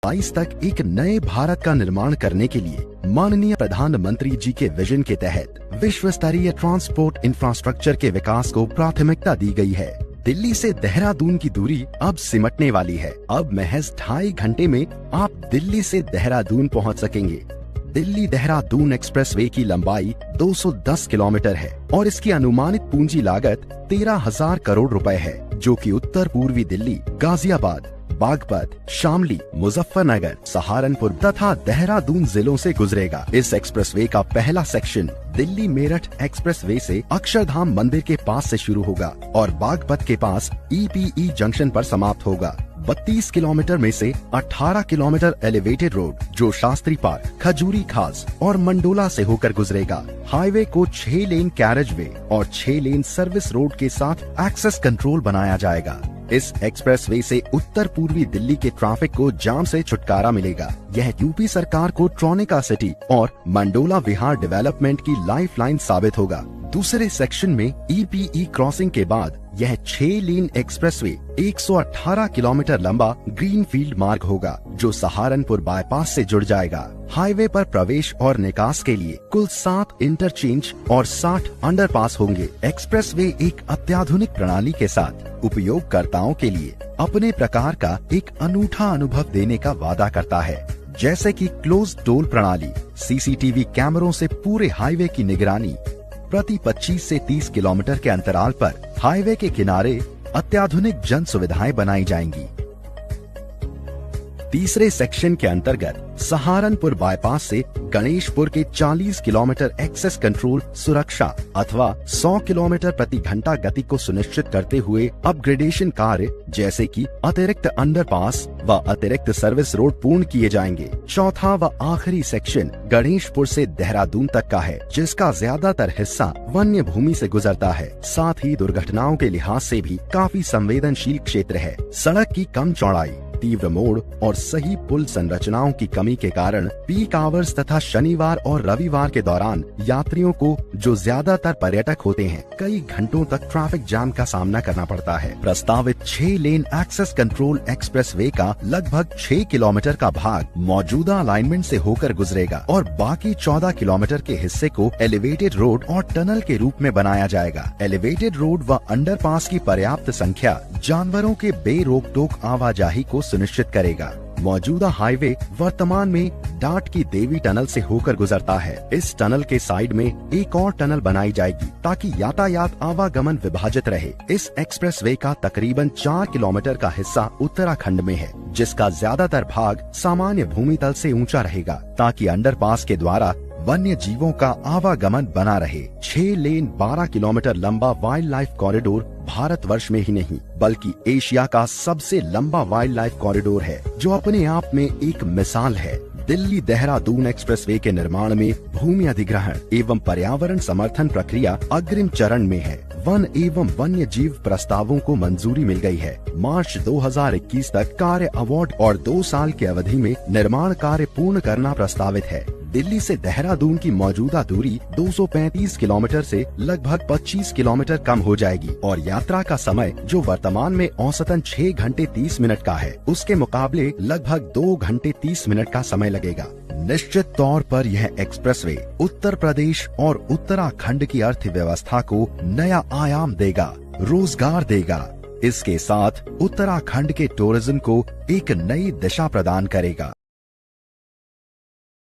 2022 तक एक नए भारत का निर्माण करने के लिए माननीय प्रधानमंत्री जी के विजन के तहत विश्व स्तरीय ट्रांसपोर्ट इंफ्रास्ट्रक्चर के विकास को प्राथमिकता दी गई है। दिल्ली से देहरादून की दूरी अब सिमटने वाली है। अब महज 2.5 घंटे में आप दिल्ली से देहरादून पहुंच सकेंगे। दिल्ली देहरादून एक्सप्रेसवे की लंबाई 210 किलोमीटर है और इसकी अनुमानित पूंजी लागत 13,000 करोड़ रुपए है, जो कि उत्तर पूर्वी दिल्ली, गाजियाबाद, बागपत, शामली, मुजफ्फरनगर, सहारनपुर तथा देहरादून जिलों से गुजरेगा। इस एक्सप्रेसवे का पहला सेक्शन दिल्ली मेरठ एक्सप्रेसवे से अक्षरधाम मंदिर के पास से शुरू होगा और बागपत के पास EPE जंक्शन पर समाप्त होगा। 32 किलोमीटर में से 18 किलोमीटर एलिवेटेड रोड, जो शास्त्री पार्क, खजूरी खास और मंडोला से होकर गुजरेगा। हाईवे को 6 लेन कैरेज वे और 6 लेन सर्विस रोड के साथ एक्सेस कंट्रोल बनाया जाएगा। इस एक्सप्रेसवे से उत्तर पूर्वी दिल्ली के ट्रैफिक को जाम से छुटकारा मिलेगा। यह यूपी सरकार को ट्रोनिका सिटी और मंडोला विहार डेवलपमेंट की लाइफलाइन साबित होगा। दूसरे सेक्शन में EPE क्रॉसिंग के बाद यह 6 लेन एक्सप्रेसवे 118 किलोमीटर लंबा ग्रीनफील्ड मार्ग होगा, जो सहारनपुर बाईपास से जुड़ जाएगा। हाईवे पर प्रवेश और निकास के लिए कुल 7 इंटरचेंज और 60 अंडरपास होंगे। एक्सप्रेसवे एक अत्याधुनिक प्रणाली के साथ उपयोगकर्ताओं के लिए अपने प्रकार का एक अनूठा अनुभव देने का वादा करता है, जैसे कि क्लोज टोल प्रणाली, CCTV कैमरों से पूरे हाईवे की निगरानी, प्रति 25 से 30 किलोमीटर के अंतराल पर हाईवे के किनारे अत्याधुनिक जन सुविधाएं बनाई जाएंगी। तीसरे सेक्शन के अंतर्गत सहारनपुर बाईपास से गणेशपुर के 40 किलोमीटर एक्सेस कंट्रोल सुरक्षा अथवा 100 किलोमीटर प्रति घंटा गति को सुनिश्चित करते हुए अपग्रेडेशन कार्य, जैसे कि अतिरिक्त अंडरपास व अतिरिक्त सर्विस रोड पूर्ण किए जाएंगे। चौथा व आखिरी सेक्शन गणेशपुर से देहरादून तक का है, जिसका ज्यादातर हिस्सा वन्य भूमि से गुजरता है। साथ ही दुर्घटनाओं के लिहाज से भी काफी संवेदनशील क्षेत्र है। सड़क की कम चौड़ाई, तीव्र मोड़ और सही पुल संरचनाओं की कमी के कारण पीक आवर्स तथा शनिवार और रविवार के दौरान यात्रियों को, जो ज्यादातर पर्यटक होते हैं, कई घंटों तक ट्रैफिक जाम का सामना करना पड़ता है। प्रस्तावित 6 लेन एक्सेस कंट्रोल एक्सप्रेसवे का लगभग 6 किलोमीटर का भाग मौजूदा अलाइनमेंट से होकर गुजरेगा और बाकी 14 किलोमीटर के हिस्से को एलिवेटेड रोड और टनल के रूप में बनाया जाएगा। एलिवेटेड रोड व अंडरपास की पर्याप्त संख्या जानवरों के बेरोक टोक आवाजाही को सुनिश्चित करेगा। मौजूदा हाईवे वर्तमान में डाट की देवी टनल से होकर गुजरता है। इस टनल के साइड में एक और टनल बनाई जाएगी ताकि यातायात आवागमन विभाजित रहे। इस एक्सप्रेसवे का तकरीबन 4 किलोमीटर का हिस्सा उत्तराखंड में है, जिसका ज्यादातर भाग सामान्य भूमि तल से ऊंचा रहेगा, ताकि अंडरपास के द्वारा वन्य जीवों का आवागमन बना रहे। 6 लेन 12 किलोमीटर लंबा वाइल्ड लाइफ कॉरिडोर भारतवर्ष में ही नहीं बल्कि एशिया का सबसे लंबा वाइल्ड लाइफ कॉरिडोर है, जो अपने आप में एक मिसाल है। दिल्ली देहरादून एक्सप्रेसवे के निर्माण में भूमि अधिग्रहण एवं पर्यावरण समर्थन प्रक्रिया अग्रिम चरण में है। वन एवं वन्य जीव प्रस्तावों को मंजूरी मिल गई है। मार्च 2021 तक कार्य अवार्ड और 2 साल की अवधि में निर्माण कार्य पूर्ण करना प्रस्तावित है। दिल्ली से देहरादून की मौजूदा दूरी 235 किलोमीटर से लगभग 25 किलोमीटर कम हो जाएगी और यात्रा का समय, जो वर्तमान में औसतन 6 घंटे 30 मिनट का है, उसके मुकाबले लगभग 2 घंटे 30 मिनट का समय लगेगा। निश्चित तौर पर यह एक्सप्रेसवे उत्तर प्रदेश और उत्तराखंड की अर्थव्यवस्था को नया आयाम देगा, रोजगार देगा। इसके साथ उत्तराखंड के टूरिज्म को एक नई दिशा प्रदान करेगा।